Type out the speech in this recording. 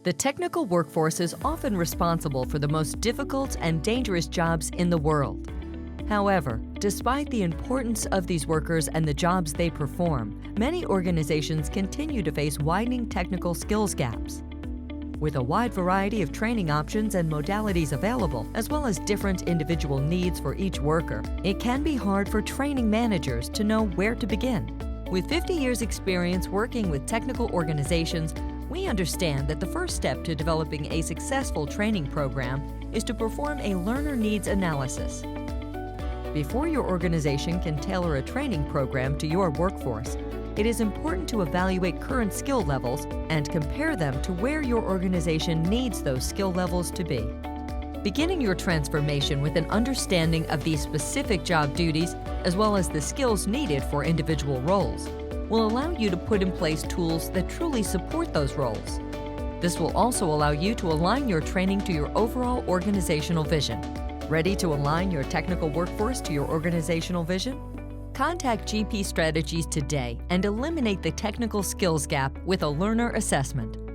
The technical workforce is often responsible for the most difficult and dangerous jobs in the world. However, despite the importance of these workers and the jobs they perform, many organizations continue to face widening technical skills gaps. With a wide variety of training options and modalities available, as well as different individual needs for each worker, it can be hard for training managers to know where to begin. With 50 years' experience working with technical organizations, we understand that the first step to developing a successful training program is to perform a learner needs analysis. Before your organization can tailor a training program to your workforce, it is important to evaluate current skill levels and compare them to where your organization needs those skill levels to be. Beginning your transformation with an understanding of these specific job duties, as well as the skills needed for individual roles, will allow you to put in place tools that truly support those roles. This will also allow you to align your training to your overall organizational vision. Ready to align your technical workforce to your organizational vision? Contact GP Strategies today and eliminate the technical skills gap with a learner assessment.